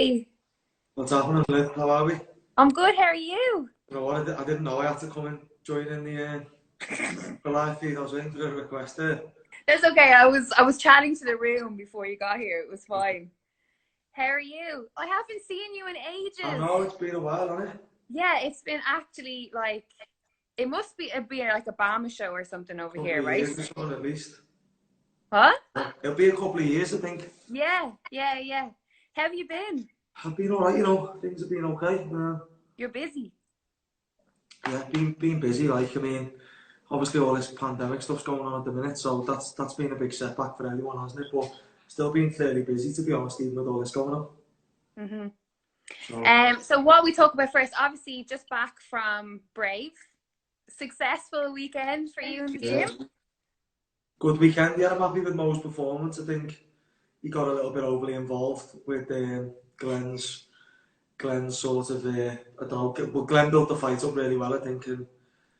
Hi. What's happening, Liv? How are we? I'm good. How are you? You know what? I didn't know I had to come and join in the live feed. I was waiting for the request there. That's okay. I was chatting to the room before you got here. It was fine. How are you? I haven't seen you in I ages. know it's been a while, hasn't it? Yeah, it's been actually like it must be like a Bama show or something over A couple here, of right? years or something at least. Huh? It'll be a couple of years, I think. Yeah. How have you been? I've been alright, you know. Things have been okay. You're busy. Yeah, been busy. Like, I mean, obviously all this pandemic stuff's going on at the minute, so that's been a big setback for everyone, hasn't it? But still been fairly busy, to be honest, even with all this going on. Mhm. So. So what we talk about first, obviously, just back from Brave, successful weekend for you in the Yeah. gym. Good weekend. Yeah, I'm happy with Mo's performance. I think he got a little bit overly involved with Glenn's sort of I don't know. Well, Glenn built the fight up really well, I think, and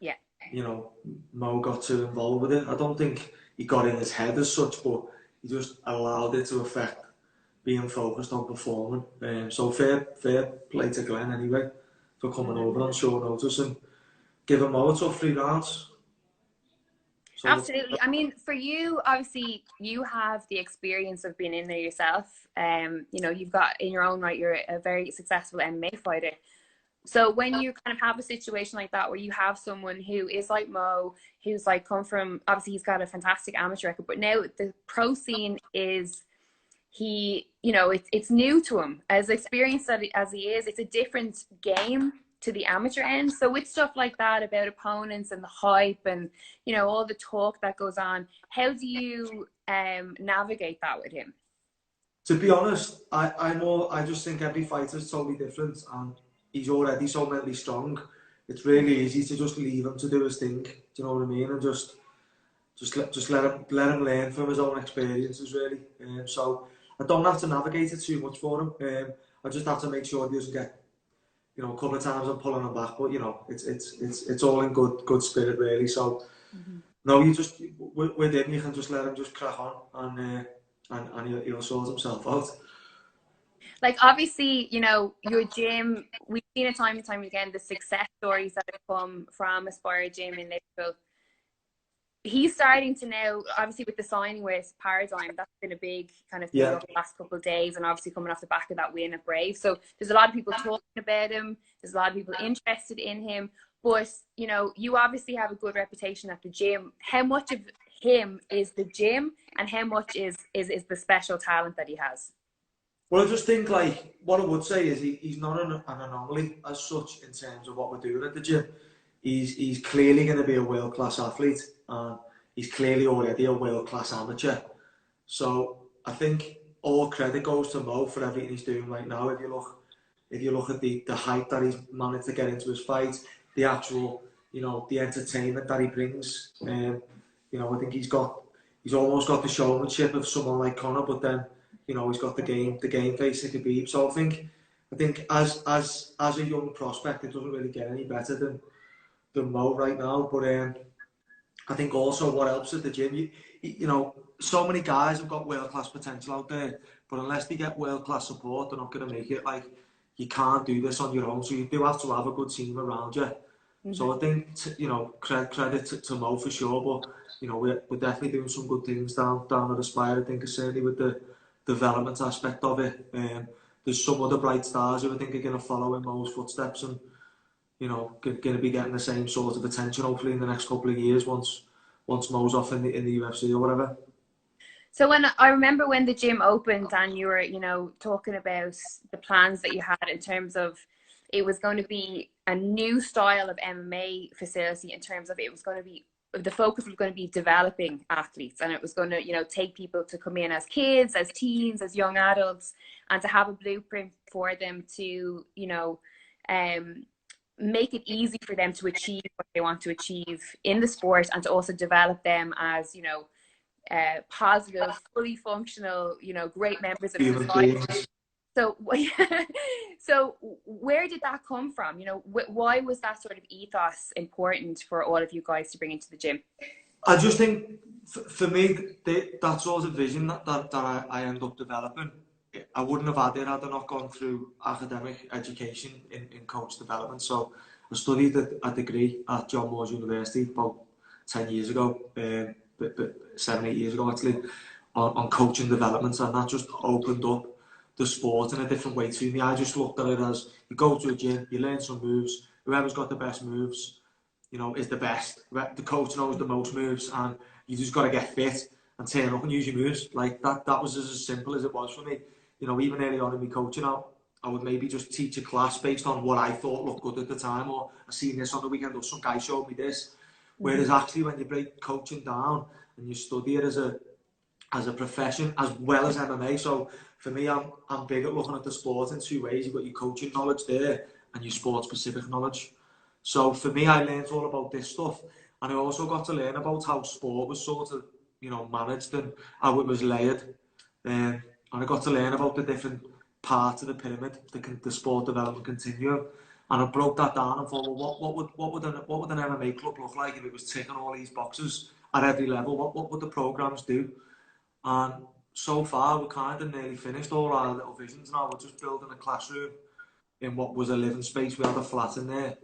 Yeah. you know Mo got too involved with it. I don't think he got in his head as such, but he just allowed it to affect being focused on performing. So fair play to Glenn anyway for coming over on short notice and giving Mo a tough 3 rounds. So Absolutely. I mean, for you, obviously, you have the experience of being in there yourself. You've got in your own right, you're a very successful MMA fighter. So when you kind of have a situation like that where you have someone who is like Mo, who's like come from, obviously he's got a fantastic amateur record, but now the pro scene is it's new to him. As experienced as he is, it's a different game to the amateur end. So with stuff like that about opponents and the hype and all the talk that goes on, how do you navigate that with him? to be honest, I just think every fighter is totally different, and he's already so mentally strong. It's really easy to just leave him to do his thing. Do you know what I mean? And just let him learn from his own experiences, really. So I don't have to navigate it too much for him. I just have to make sure he doesn't get, a couple of times I'm pulling him back, but it's all in good spirit, really. So no, you just with him, you can just let him just crack on, and he'll sort himself out. Like, obviously, your gym, we've seen it time and time again, the success stories that have come from Aspire Gym in Liverpool. He's starting to now, obviously with the signing with Paradigm, that's been a big kind of thing over the last couple of days, and obviously coming off the back of that win at Brave. So there's a lot of people talking about him. There's a lot of people interested in him. But, you obviously have a good reputation at the gym. How much of him is the gym, and how much is the special talent that he has? Well, I just think, like, what I would say is he's not an anomaly as such in terms of what we're doing at the gym. He's clearly going to be a world-class athlete, and he's clearly already a world-class amateur. So I think all credit goes to Mo for everything he's doing right now. If you look at the height that he's managed to get into his fight, the actual, the entertainment that he brings. I think he's almost got the showmanship of someone like Conor, but then he's got the game face of Khabib. So I think as a young prospect, it doesn't really get any better than Mo right now. But I think also what helps at the gym, so many guys have got world class potential out there, but unless they get world class support, they're not going to make it. Like, you can't do this on your own, so you do have to have a good team around you. So I think credit to Mo for sure, but we're definitely doing some good things down at Aspire. I think certainly with the development aspect of it. There's some other bright stars who I think are going to follow in Mo's footsteps, and going to be getting the same sort of attention hopefully in the next couple of years once Mo's off in the UFC or whatever. So I remember when the gym opened and you were, talking about the plans that you had in terms of it was going to be a new style of MMA facility, in terms of it was going to be, the focus was going to be developing athletes, and it was going to, take people to come in as kids, as teens, as young adults, and to have a blueprint for them to, make it easy for them to achieve what they want to achieve in the sport, and to also develop them as, positive, fully functional, great members of society. So, so where did that come from? Why was that sort of ethos important for all of you guys to bring into the gym? I just think, for me, that sort of vision that I end up developing I wouldn't have had it had I not gone through academic education in coach development. So I studied a degree at John Moores University about 10 years ago, but 7, 8 years ago actually, on coaching development, and that just opened up the sport in a different way to me. I just looked at it as you go to a gym, you learn some moves, whoever's got the best moves, you know, is the best. The coach knows the most moves, and you just got to get fit and turn up and use your moves. Like that was as simple as it was for me. You know, even early on in my coaching, I would maybe just teach a class based on what I thought looked good at the time, or I seen this on the weekend, or some guy showed me this. Whereas actually, when you break coaching down and you study it as a profession as well as MMA, so for me, I'm big at looking at the sport in two ways. You've got your coaching knowledge there and your sport specific knowledge. So for me, I learned all about this stuff, and I also got to learn about how sport was sort of, you know, managed and how it was layered. And I got to learn about the different parts of the pyramid, the sport development continuum. And I broke that down and thought, well, what would an MMA club look like if it was ticking all these boxes at every level? What would the programs do? And so far, we're kind of nearly finished all our little visions now. We're just building a classroom in what was a living space. We had a flat in there,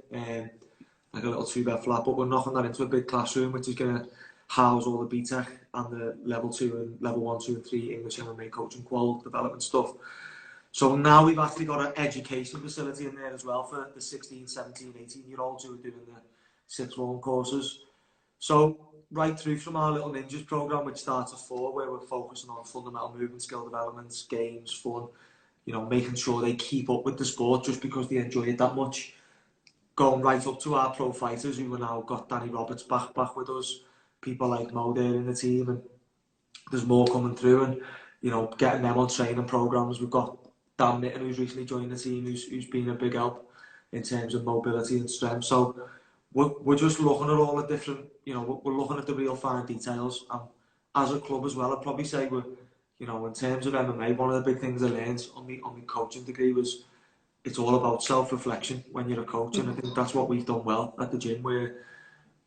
like a little 2-bed flat, but we're knocking that into a big classroom, which is going to house all the BTEC and the level 2 and level 1, 2 and 3 English MMA coaching qual development stuff. So now we've actually got an education facility in there as well for the 16, 17, 18-year-olds who are doing the 6 form courses. So right through from our little ninjas program, which starts at 4, where we're focusing on fundamental movement, skill development, games, fun, you know, making sure they keep up with the sport just because they enjoy it that much. Going right up to our pro fighters who have now got Danny Roberts back with us, people like Mo there in the team, and there's more coming through, and you know, getting them on training programs. We've got Dan Mitten, who's recently joined the team, who's been a big help in terms of mobility and strength. So we're just looking at all the different, you know, we're looking at the real fine details. And as a club as well, I'd probably say we're, you know, in terms of MMA, one of the big things I learned on my coaching degree was it's all about self-reflection when you're a coach, and I think that's what we've done well at the gym, where,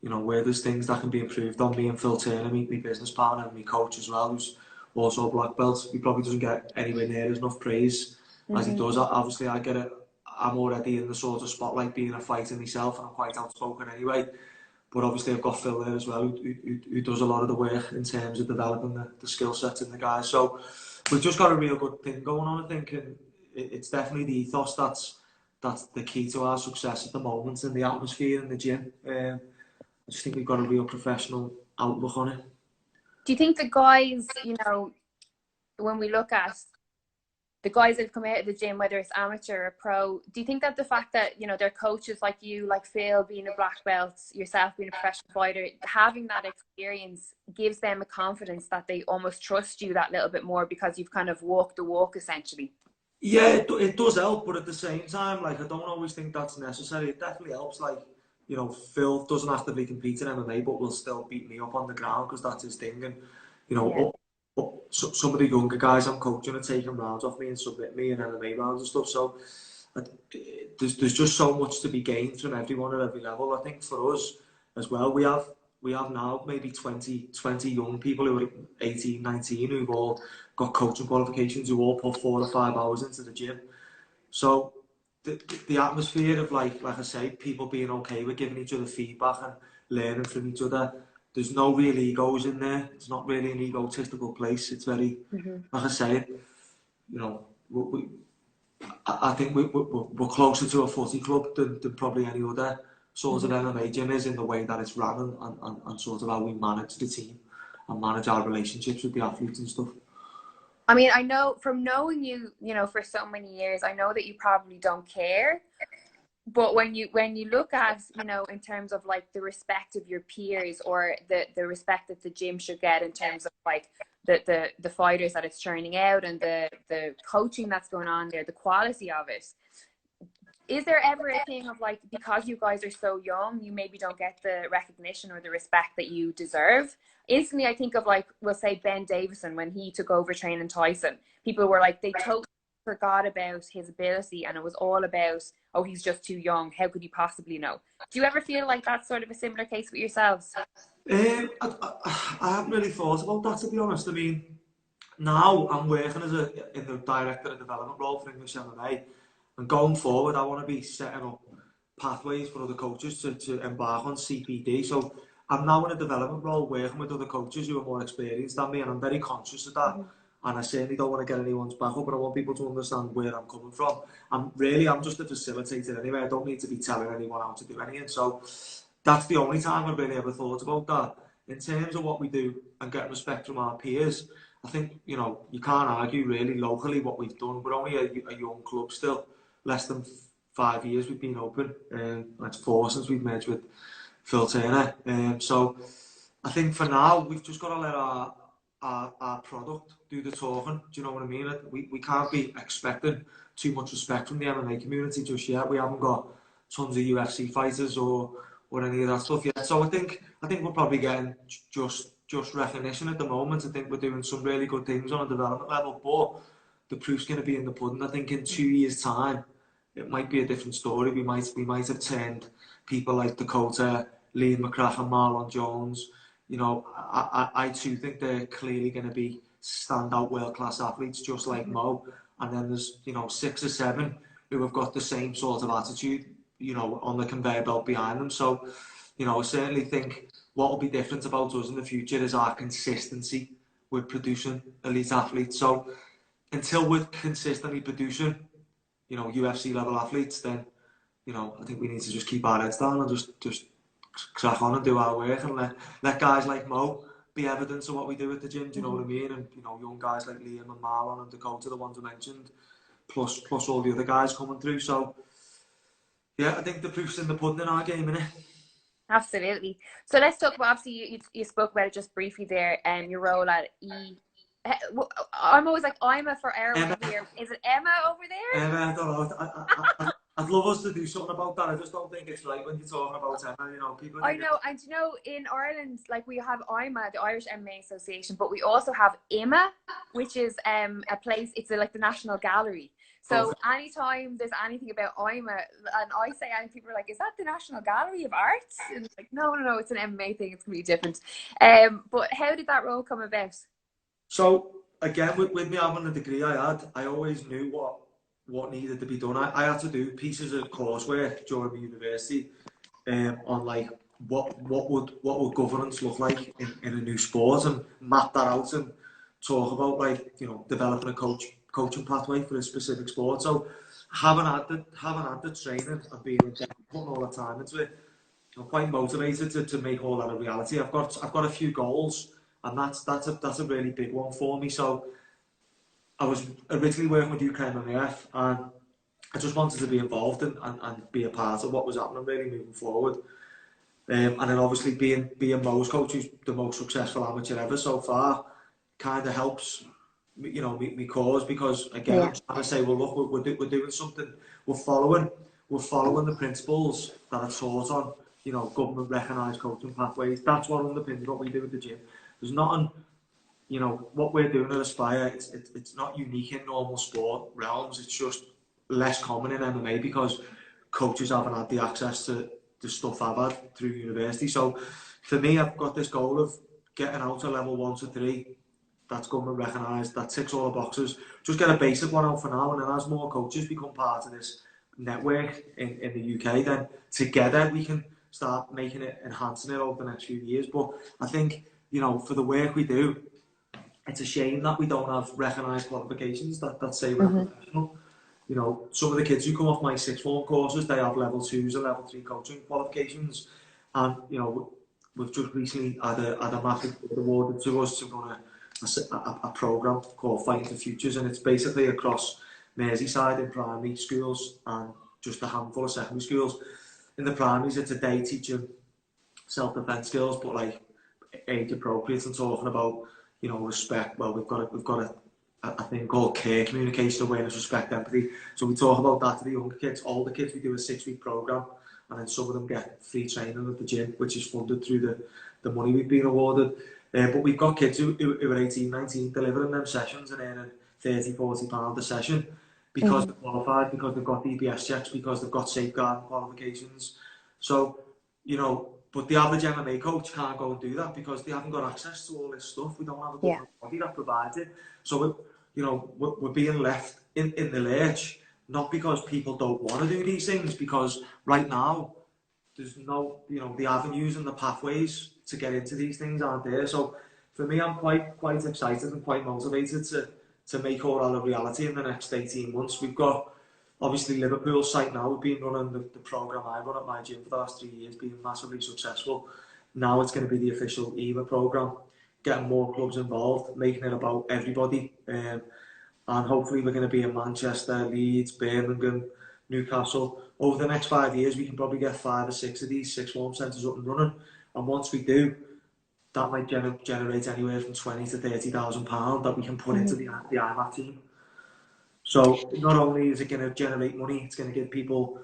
you know, where there's things that can be improved on. Me and Phil Turner, my business partner and my coach as well, who's also a black belt, he probably doesn't get anywhere near enough praise as he does. Obviously, I get it. I'm already in the sort of spotlight being a fighter myself, and I'm quite outspoken anyway. But obviously, I've got Phil there as well, who does a lot of the work in terms of developing the skill sets in the guys. So we've just got a real good thing going on, I think, and it's definitely the ethos that's the key to our success at the moment, and the atmosphere in the gym. I just think we've got a real professional outlook on it. Do you think the guys, you know, when we look at the guys that have come out of the gym, whether it's amateur or pro, do you think that the fact that, you know, they're coaches like you, like Phil being a black belt, yourself being a professional fighter, having that experience gives them a confidence that they almost trust you that little bit more because you've kind of walked the walk essentially? Yeah, it does help, but at the same time, like, I don't always think that's necessary. It definitely helps. Like, you know, Phil doesn't have to be competing MMA, but will still beat me up on the ground because that's his thing. And, you know, some of the younger guys I'm coaching are taking rounds off me and submit me in MMA rounds and stuff. So there's just so much to be gained from everyone at every level. I think for us as well, we have now maybe 20 young people who are 18, 19 who've all got coaching qualifications, who all put 4 or 5 hours into the gym. So the atmosphere of, like I say, people being okay with giving each other feedback and learning from each other. There's no real egos in there. It's not really an egotistical place. It's very, like I say, you know, I think we're closer to a footy club than probably any other sort of MMA gym is, in the way that it's run and sort of how we manage the team and manage our relationships with the athletes and stuff. I mean, I know from knowing you, you know, for so many years, I know that you probably don't care. But when you look at, you know, in terms of like the respect of your peers, or the respect that the gym should get in terms of like the fighters that it's churning out, and the coaching that's going on there, the quality of it, is there ever a thing of like, because you guys are so young, you maybe don't get the recognition or the respect that you deserve? Instantly, I think of, like, we'll say Ben Davison, when he took over training Tyson, people were like, they totally forgot about his ability, and it was all about, oh, he's just too young, how could he possibly know? Do you ever feel like that's sort of a similar case with yourselves? I haven't really thought about that, to be honest. I mean, now I'm working in the director of development role for English MMA, and going forward I want to be setting up pathways for other coaches to embark on CPD. So I'm now in a development role working with other coaches who are more experienced than me, and I'm very conscious of that. And I certainly don't want to get anyone's back up, but I want people to understand where I'm coming from. I'm just a facilitator anyway. I don't need to be telling anyone how to do anything. So that's the only time I've really ever thought about that. In terms of what we do and getting respect from our peers, I think, you can't argue really locally what we've done. We're only a young club still, less than 5 years we've been open. That's 4 since we've merged with Phil Turner. So I think for now, we've just got to let our product do the talking. Do you know what I mean? We can't be expecting too much respect from the MMA community just yet. We haven't got tons of UFC fighters or any of that stuff yet. So I think we're probably getting just recognition at the moment. I think we're doing some really good things on a development level, but the proof's going to be in the pudding. I think in 2 years' time, it might be a different story. We might have turned people like Dakota, Liam McCracken, Marlon Jones. I too think they're clearly going to be standout world-class athletes, just like Mo. And then there's 6 or 7 who have got the same sort of attitude, on the conveyor belt behind them. So, I certainly think what will be different about us in the future is our consistency with producing elite athletes. So until we're consistently producing, UFC level athletes, then, I think we need to just keep our heads down and just crack on and do our work, and let guys like Mo be evidence of what we do at the gym. Do you know what I mean? And young guys like Liam and Marlon and Dakota, the ones I mentioned, plus all the other guys coming through. So yeah, I think the proof's in the pudding in our game, innit? Absolutely. So let's talk about, obviously you spoke about it just briefly there, your role at I'm always like, I'm a for Emma here. Is it Emma over there? Emma, I don't know. I'd love us to do something about that. I just don't think it's right when you're talking about Emma. People. I know, and in Ireland, like, we have IMA, the Irish MMA Association, but we also have IMA, which is a place. It's like the National Gallery. So anytime there's anything about IMA, and I say, and people are like, "Is that the National Gallery of Arts?" And it's like, no, it's an MMA thing. It's completely different. But how did that role come about? So again, with me having the degree I always knew what needed to be done. I had to do pieces of coursework during the university on like what would governance look like in a new sport, and map that out and talk about, like, developing a coaching pathway for a specific sport. So having had the training and being in depth, putting all the time into it, I'm quite motivated to make all that a reality. I've got a few goals, and that's a really big one for me. So I was originally working with UK MMA, and I just wanted to be involved and be a part of what was happening, really moving forward. And then obviously being Mo's coach, who's the most successful amateur ever so far, kind of helps, me cause, because again, I'm trying to say, well, look, we're doing something. We're following the principles that are taught on, government recognised coaching pathways. That's what underpins what we do at the gym. There's nothing, what we're doing at Aspire, it's not unique in normal sport realms. It's just less common in MMA because coaches haven't had the access to the stuff I've had through university. So for me, I've got this goal of getting out to level 1 to 3. That's government recognised. That ticks all the boxes. Just get a basic one out for now, and then as more coaches become part of this network in the UK, then together we can start making it, enhancing it over the next few years. But I think, for the work we do, it's a shame that we don't have recognised qualifications that say we're professional. Some of the kids who come off my 6th form courses, they have level 2s and level 3 coaching qualifications, and we've just recently had a massive awarded to us to run a programme called Fighting for Futures, and it's basically across Merseyside in primary schools and just a handful of secondary schools. In the primaries, it's a day teaching self-defense skills, but like age appropriate, and talking about respect. Well, we've got a thing called CARE, communication, awareness, respect, empathy. So we talk about that to the younger kids. Older kids, we do a 6-week programme, and then some of them get free training at the gym, which is funded through the money we've been awarded. But we've got kids who are 18, 19 delivering them sessions and earning £30, £40 a session because they're qualified, because they've got DBS checks, because they've got safeguarding qualifications. So, But the average MMA coach can't go and do that because they haven't got access to all this stuff. We don't have a government body that provides it. So, we're being left in the lurch, not because people don't want to do these things, because right now, there's no, the avenues and the pathways to get into these things aren't there. So, for me, I'm quite excited and quite motivated to make all that a reality in the next 18 months. We've got, obviously, Liverpool's site now. We've been running the programme I run at my gym for the last 3 years, being massively successful. Now it's going to be the official EVA programme, getting more clubs involved, making it about everybody. And hopefully we're going to be in Manchester, Leeds, Birmingham, Newcastle. Over the next 5 years, we can probably get 5 or 6 of these six-form centres up and running. And once we do, that might generate anywhere from £20,000 to £30,000 that we can put into the IMAT team. So not only is it going to generate money, it's going to give people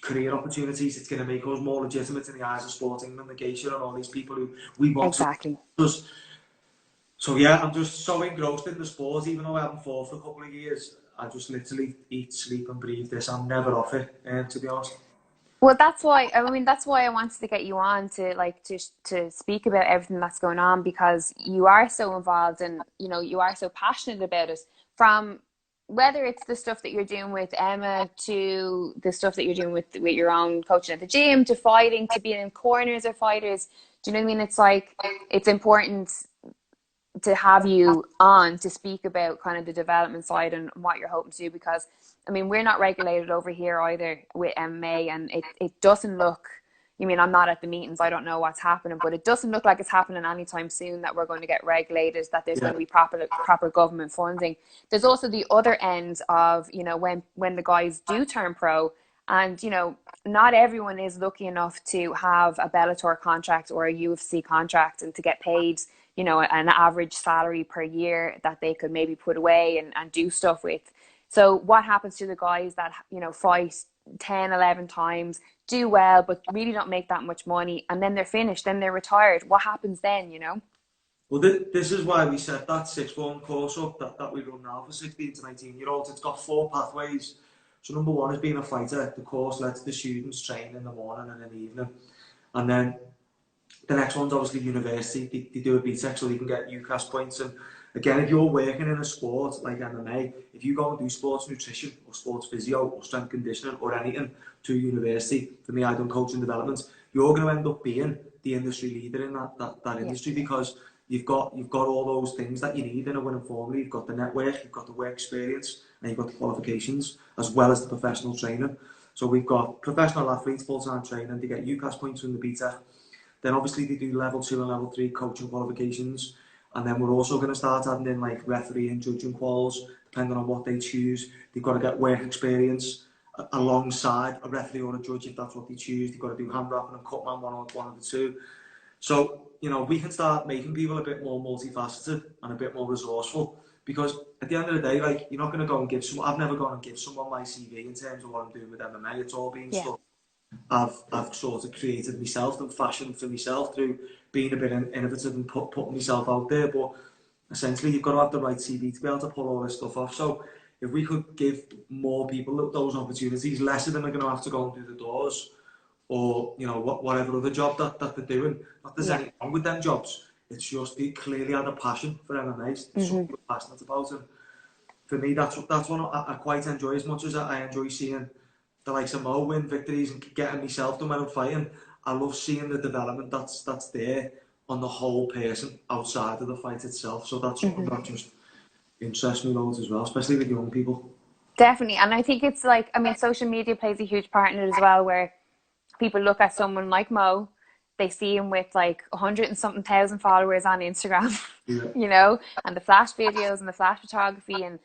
career opportunities, it's going to make us more legitimate in the eyes of Sport England, the Geisha and all these people who we want exactly. to. So yeah, I'm just so engrossed in the sport, even though I haven't fought for a couple of years. I just literally eat, sleep and breathe this. I'm never off it, to be honest. Well, that's why I wanted to get you on to speak about everything that's going on, because you are so involved and you are so passionate about it. From whether it's the stuff that you're doing with Emma to the stuff that you're doing with your own coaching at the gym, to fighting, to being in corners of fighters. Do you know what I mean? It's like, it's important to have you on to speak about kind of the development side and what you're hoping to do, because I mean, we're not regulated over here either with MMA, and it doesn't look, I'm not at the meetings, I don't know what's happening, but it doesn't look like it's happening anytime soon that we're going to get regulated, that there's going to be proper government funding. There's also the other end of, when the guys do turn pro, and not everyone is lucky enough to have a Bellator contract or a UFC contract and to get paid an average salary per year that they could maybe put away and do stuff with. So what happens to the guys that, fight 10, 11 times, do well, but really don't make that much money, and then they're finished, then they're retired? What happens then, Well, this is why we set that six-form course up that we run now for 16 to 19-year-olds. It's got 4 pathways. So number 1 is being a fighter. The course lets the students train in the morning and in the evening. And then the next one's obviously university. They do a BTEC so they can get UCAS points. And again, if you're working in a sport like MMA, if you go and do sports nutrition or sports physio or strength conditioning or anything to university, for me, I done coaching development, you're going to end up being the industry leader in that industry, because you've got all those things that you need in a winning formula. You've got the network, you've got the work experience, and you've got the qualifications, as well as the professional training. So we've got professional athletes, full-time training, they get UCAS points from the BTEC. Then obviously they do level 2 and level 3 coaching qualifications. And then we're also going to start adding in like referee and judging quals, depending on what they choose. They've got to get work experience alongside a referee or a judge if that's what they choose. They've got to do hand wrapping and cutman, one of the two. So, we can start making people a bit more multifaceted and a bit more resourceful, because at the end of the day, like, you're not going to go and give someone, I've never gone and give someone my CV in terms of what I'm doing with MMA. It's all been stuff I've sort of created myself and fashioned for myself through being a bit innovative and putting myself out there. But essentially, you've got to have the right CV to be able to pull all this stuff off. So if we could give more people those opportunities, less of them are going to have to go and do the doors or, whatever other job that they're doing. Not there's anything wrong with them jobs. It's just they clearly had a passion for MMA, something they're passionate about. And for me, that's what I quite enjoy, as much as I enjoy seeing the likes of Mo win victories and getting myself done when I'm fighting. I love seeing the development that's there on the whole person outside of the fight itself. So that's something that just interests me loads as well, especially with young people. Definitely. And I think it's like, social media plays a huge part in it as well, where people look at someone like Mo, they see him with like 100 and something thousand followers on Instagram, and the flash videos and the flash photography and,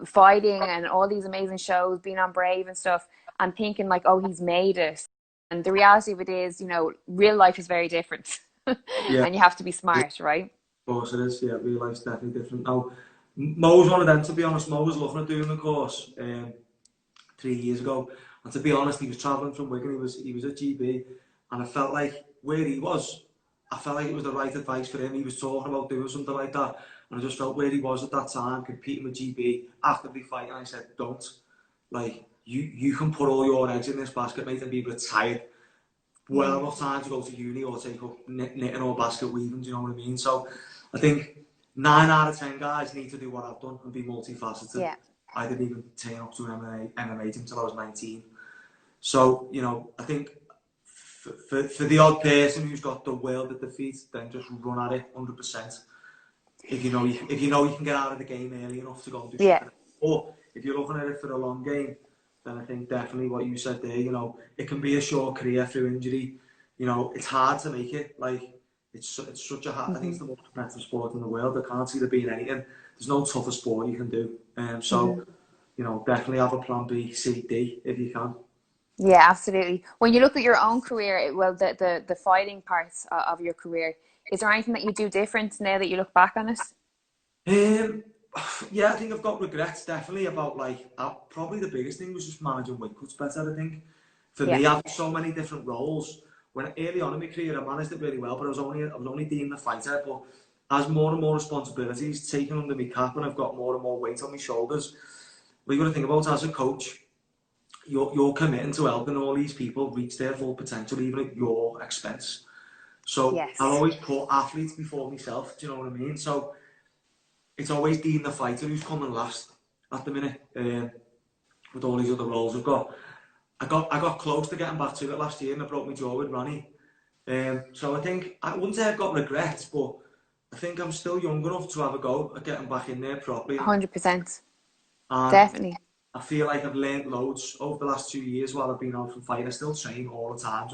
fighting and all these amazing shows, being on Brave and stuff, and thinking like, oh, he's made it. And the reality of it is, real life is very different. And you have to be smart, right? Of course it is, real life's definitely different. Now, Mo's one of them, to be honest. Mo was looking at doing the course 3 years ago. And to be honest, he was travelling from Wigan, he was at GB, and I felt like where he was, I felt like it was the right advice for him. He was talking about doing something like that, and I just felt where he was at that time, competing with GB, actively fighting, and I said, don't. Like, you can put all your eggs in this basket, mate, and be retired well enough time to go to uni or take up knitting or basket weaving, do you know what I mean? So I think 9 out of 10 guys need to do what I've done and be multifaceted. Yeah. I didn't even turn up to an MMA team until I was 19. So, you know, I think for the odd person who's got the world at their feet, then just run at it 100%. If you know you can get out of the game early enough to go and do something. Or if you're looking at it for the long game, then I think definitely what you said there, you know, it can be a short career through injury. You know, it's hard to make it. Like, it's such a hard, I think it's the most competitive sport in the world. I can't see there being anything. There's no tougher sport you can do. So, you know, definitely have a plan B, C, D if you can. Yeah, absolutely. When you look at your own career, well, the fighting parts of your career, is there anything that you do different now that you look back on it? Yeah, I think I've got regrets definitely about like probably the biggest thing was just managing weight cuts better. I think for me, I've so many different roles. When early on in my career, I managed it really well, but I was only Dean the fighter. But as more and more responsibilities taken under my cap, and I've got more and more weight on my shoulders, what you got to think about as a coach, you're committing to helping all these people reach their full potential, even at your expense. So I'll always put athletes before myself. Do you know what I mean? So it's always Dean the fighter who's coming last at the minute, with all these other roles I've got. I got close to getting back to it last year and I broke my jaw with Ronnie. So I think, I wouldn't say I've got regrets, but I think I'm still young enough to have a go at getting back in there properly. 100%. And Definitely. I feel like I've learned loads over the last 2 years while I've been out from fighting. I still train all the time,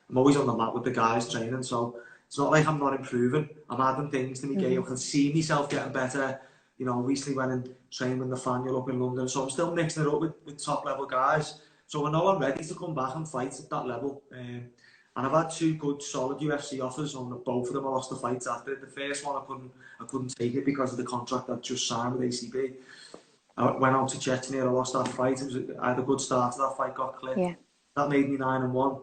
I'm always on the mat with the guys training, so it's not like I'm not improving. I'm adding things to my game. I can see myself getting better. You know, recently went and trained with Nathaniel up in London, so I'm still mixing it up with top level guys. So I know I'm ready to come back and fight at that level. And I've had 2 good solid UFC offers on both of them. I lost the fights after. The first one I couldn't take it because of the contract I'd just signed with ACB. I went out to Chechnya, I lost that fight. I had a good start to that fight, got clipped. Yeah. That made me 9-1.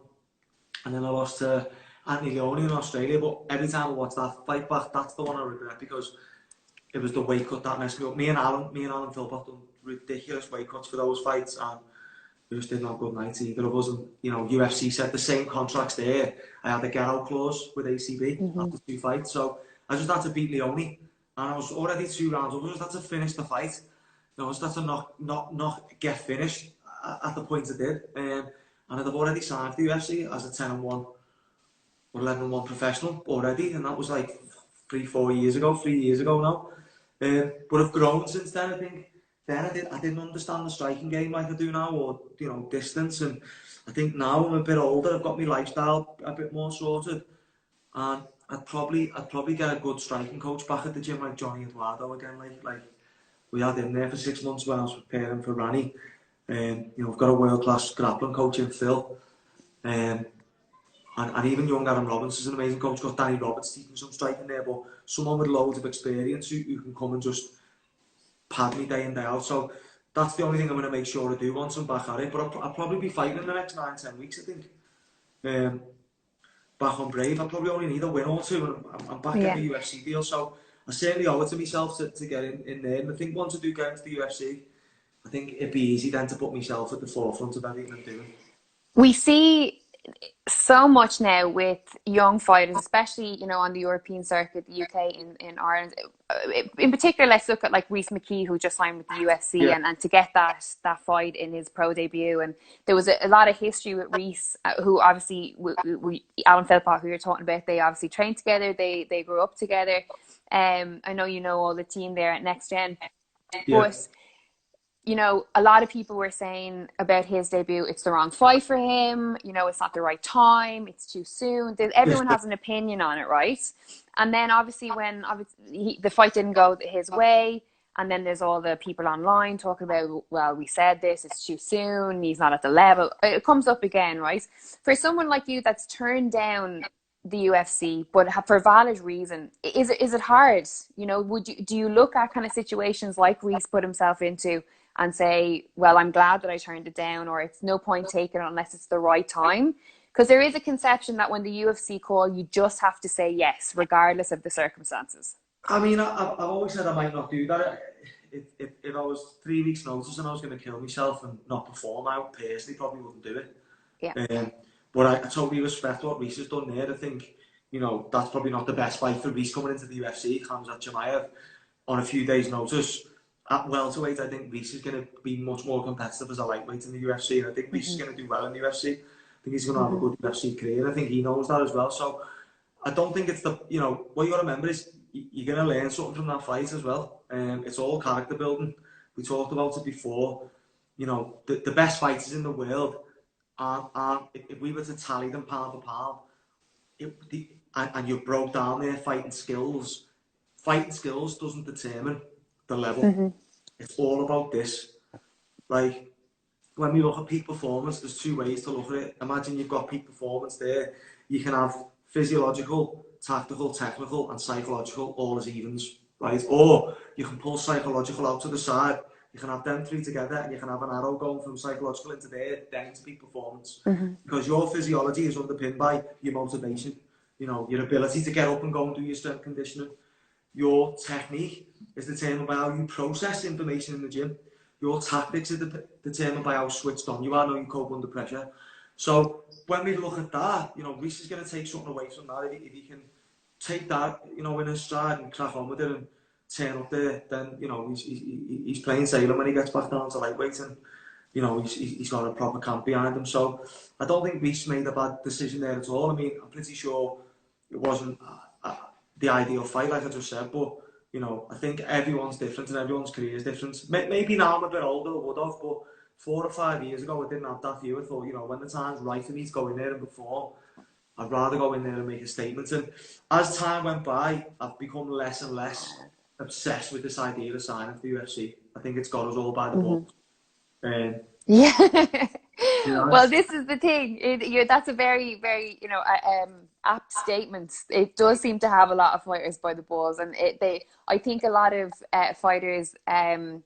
And then I lost to Anthony Leone in Australia. But every time I watch that fight back, that's the one I regret because it was the weight cut that messed me up. Me and Alan Philpott done ridiculous weight cuts for those fights, and we just didn't have good nights either of us. And you know, UFC said the same contracts there. I had a get out clause with ACB after 2 fights, so I just had to beat Leone, and I was already 2 rounds up. I just had to finish the fight. You know, I just had to not get finished at the point I did. And I'd have already signed for the UFC as a 10-1 or 11-1 professional already, and that was like 3 years ago now. But I've grown since then. I think then I didn't understand the striking game like I do now, or you know, distance. And I think now I'm a bit older. I've got my lifestyle a bit more sorted, and I'd probably get a good striking coach back at the gym like Johnny Eduardo again. Like we had him there for 6 months when I was preparing for Rani. You know, we've got a world-class grappling coach in Phil. And even young Adam Robbins is an amazing coach. Got Danny Roberts teaching some striking there, but someone with loads of experience who can come and just pad me day in, day out. So that's the only thing I'm going to make sure I do once I'm back at it. But I'll probably be fighting in the next 9-10 weeks, I think. Back on Brave, I probably only need a win or 2, and I'm back in the UFC deal. So I certainly owe it to myself to get in there. And I think once I do get into the UFC, I think it'd be easy then to put myself at the forefront of everything I'm doing. We see so much now with young fighters, especially, you know, on the European circuit, the UK, in Ireland. In particular, let's look at like Rhys McKee, who just signed with the UFC, and to get that fight in his pro debut. And there was a lot of history with Rhys, who obviously, Alan Philpott, who you're talking about, they obviously trained together, they grew up together. I know you know all the team there at Next Gen. But you know, a lot of people were saying about his debut, it's the wrong fight for him. You know, it's not the right time. It's too soon. Everyone has an opinion on it, right? And then obviously when the fight didn't go his way, and then there's all the people online talking about, well, we said this, it's too soon. He's not at the level. It comes up again, right? For someone like you that's turned down the UFC, but for valid reason, is it hard? You know, do you look at kind of situations like Rhys put himself into and say, well, I'm glad that I turned it down, or it's no point taking it unless it's the right time? Because there is a conception that when the UFC call, you just have to say yes, regardless of the circumstances. I mean, I've always said I might not do that. If I was 3 weeks notice and I was going to kill myself and not perform, I personally probably wouldn't do it. Yeah. But I totally respect what Reese has done there. I think, you know, that's probably not the best fight for Reese coming into the UFC, Khamzat Chimaev, on a few days' notice. At welterweight, I think Reese is going to be much more competitive as a lightweight in the UFC, and I think Reese is going to do well in the UFC. I think he's going to have a good UFC career. I think he knows that as well. So I don't think it's the, you know, what you got to remember is you're going to learn something from that fight as well. It's all character building. We talked about it before. You know, the best fighters in the world aren't if we were to tally them pound for pound, and you broke down their fighting skills doesn't determine the level. It's all about this. Like, when we look at peak performance, there's two ways to look at it. Imagine you've got peak performance there. You can have physiological, tactical, technical, and psychological all as evens, right? Or you can pull psychological out to the side. You can have them three together, and you can have an arrow going from psychological into there, then into peak performance. Because your physiology is underpinned by your motivation. You know, your ability to get up and go and do your strength conditioning. Your technique is determined by how you process information in the gym. Your tactics are determined by how switched on you are, how you cope under pressure. So when we look at that, you know, Reece is going to take something away from that. If he can take that, you know, in his stride and crack on with it and turn up there, then, you know, he's playing Salem when he gets back down to lightweight, and, you know, he's got a proper camp behind him. So I don't think Reece made a bad decision there at all. I mean, I'm pretty sure it wasn't the ideal fight, like I just said, but, you know, I think everyone's different and everyone's career is different. Maybe now I'm a bit older, I would have, but 4 or 5 years ago, I didn't have that view. I thought, you know, when the time's right for me to go in there and perform, I'd rather go in there and make a statement. And as time went by, I've become less and less obsessed with this idea of signing for the UFC. I think it's got us all by the balls. Yeah. You know, Well, this is the thing. That's a very, very, you know, apt statement. It does seem to have a lot of fighters by the balls, and I think a lot of fighters, how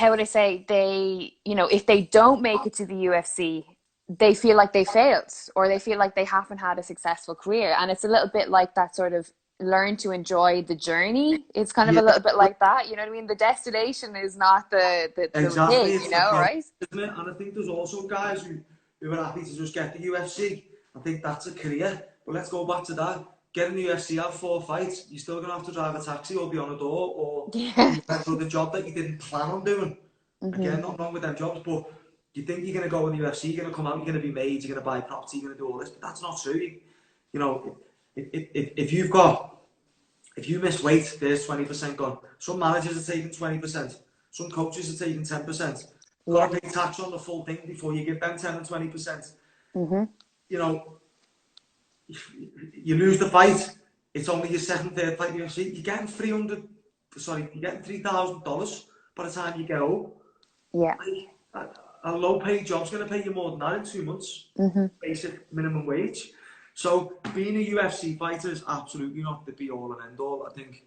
would I say, they, you know, if they don't make it to the UFC, they feel like they failed, or they feel like they haven't had a successful career. And it's a little bit like that sort of learn to enjoy the journey. It's kind of a little bit like that, you know what I mean? The destination is not the exactly, thing, it's you the know, process, right? isn't it? And I think there's also guys who are happy to just get the UFC. I think that's a career. But let's go back to that. Get in the UFC, have 4 fights, you're still going to have to drive a taxi or be on a door or Yeah. do another job that you didn't plan on doing. Again, not wrong with them jobs, but you think you're going to go in the UFC, you're going to come out, you're going to be made, you're going to buy property, you're going to do all this, but that's not true. You know, if you miss weight, there's 20% gone. Some managers are taking 20%. Some coaches are taking 10%. You've got to pay tax on the full thing before you give them 10 and 20%. You know, you lose the fight, it's only your second, third fight in the UFC. You're getting $3,000 by the time you get home. Yeah. A low-paid job's going to pay you more than that in 2 months. Basic minimum wage. So being a UFC fighter is absolutely not the be-all and end-all. I think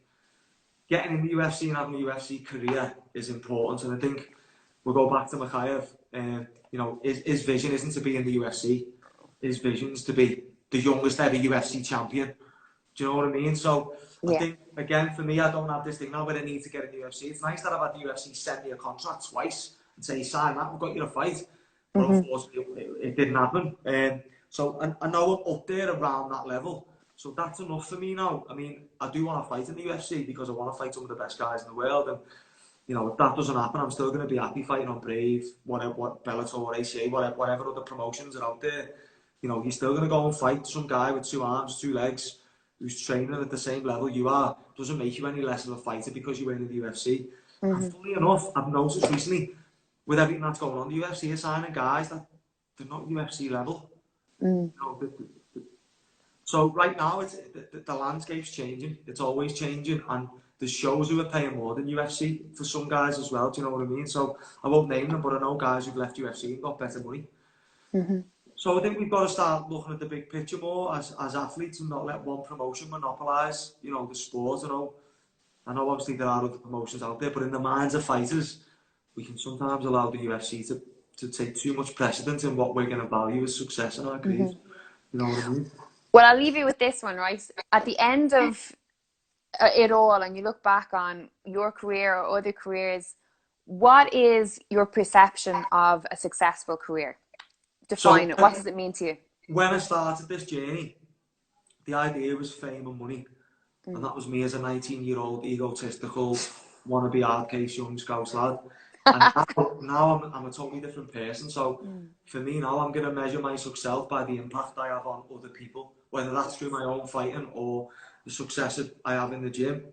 getting in the UFC and having a UFC career is important. And I think we'll go back to Mokaev. You know, his vision isn't to be in the UFC. His vision is to be the youngest ever UFC champion. Do you know what I mean? So I think, again, for me, I don't have this thing now where I need to get in the UFC. It's nice that I've had the UFC send me a contract twice and say, sign that, we've got you a fight. But unfortunately, it didn't happen. So I know I'm up there around that level. So that's enough for me now. I mean, I do want to fight in the UFC because I want to fight some of the best guys in the world. And, you know, if that doesn't happen, I'm still going to be happy fighting on Brave, what Bellator, ACA, whatever other promotions are out there. You know, you're still going to go and fight some guy with 2 arms, 2 legs, who's training at the same level you are. Doesn't make you any less of a fighter because you win in the UFC. And funny enough, I've noticed recently, with everything that's going on, the UFC is signing guys that they're not UFC level. You know, so right now, the landscape's changing. It's always changing, and there's shows who are paying more than UFC for some guys as well. Do you know what I mean? So I won't name them, but I know guys who've left UFC and got better money. So I think we've got to start looking at the big picture more as athletes and not let one promotion monopolise, you know, the sport. I know obviously there are other promotions out there, but in the minds of fighters, we can sometimes allow the UFC to take too much precedence in what we're going to value as success in our careers. You know what I mean? Well, I'll leave you with this one, right? At the end of it all, and you look back on your career or other careers, what is your perception of a successful career? Define it. What does it mean to you? When I started this journey, the idea was fame and money. And that was me as a 19-year-old egotistical, wannabe hard-case young Scouse lad. And now I'm a totally different person. So for me now, I'm going to measure my success by the impact I have on other people, whether that's through my own fighting or the success I have in the gym.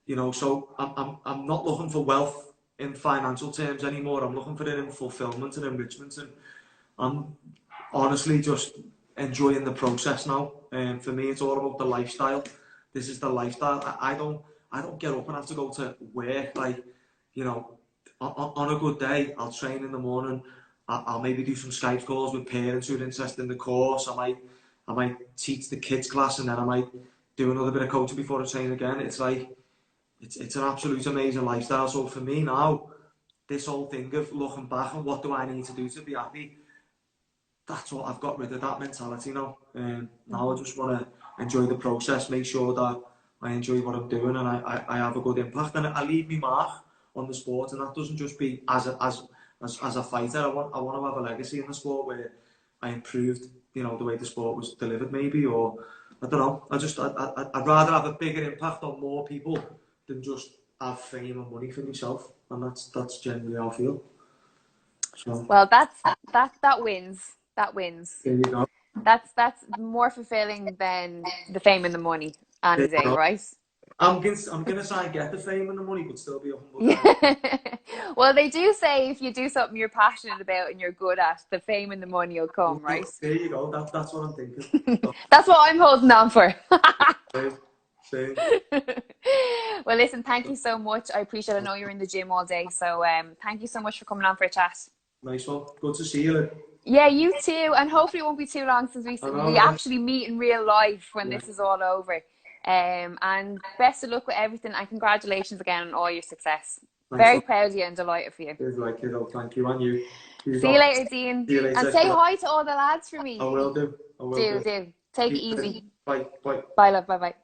You know, so I'm not looking for wealth in financial terms anymore. I'm looking for it in fulfillment and enrichment. And I'm honestly just enjoying the process now. For me, it's all about the lifestyle. This is the lifestyle. I don't get up and have to go to work. Like, you know, on a good day, I'll train in the morning. I'll maybe do some Skype calls with parents who are interested in the course. I might teach the kids class, and then I might do another bit of coaching before I train again. It's like, it's an absolute amazing lifestyle. So for me now, this whole thing of looking back and what do I need to do to be happy, that's what I've got rid of that mentality now. Now I just want to enjoy the process, make sure that I enjoy what I'm doing, and I have a good impact, and I leave me mark on the sport. And that doesn't just be as a fighter. I want to have a legacy in the sport where I improved, you know, the way the sport was delivered, maybe, or I don't know. I'd rather have a bigger impact on more people than just have fame and money for myself, and that's generally how I feel. So, well, that wins. That wins. there you go. That's more fulfilling than the fame and the money any day, right? I'm gonna try and get the fame and the money, but still be a humble guy. Well, they do say if you do something you're passionate about and you're good at, the fame and the money will come, right? There you go. That's what I'm thinking. So, that's what I'm holding on for. same. Well, listen, thank you so much. I appreciate it. I know you're in the gym all day, so thank you so much for coming on for a chat. Nice one. Good to see you. Yeah, you too. And hopefully it won't be too long since we actually meet in real life when this is all over. And best of luck with everything, and congratulations again on all your success. Thanks. Very proud of you and delighted for you. Thank you, and you. See you later, Dean. See you later. And say hi to all the lads for me. I will do. Do. Take it easy. Bye. Bye, love. Bye.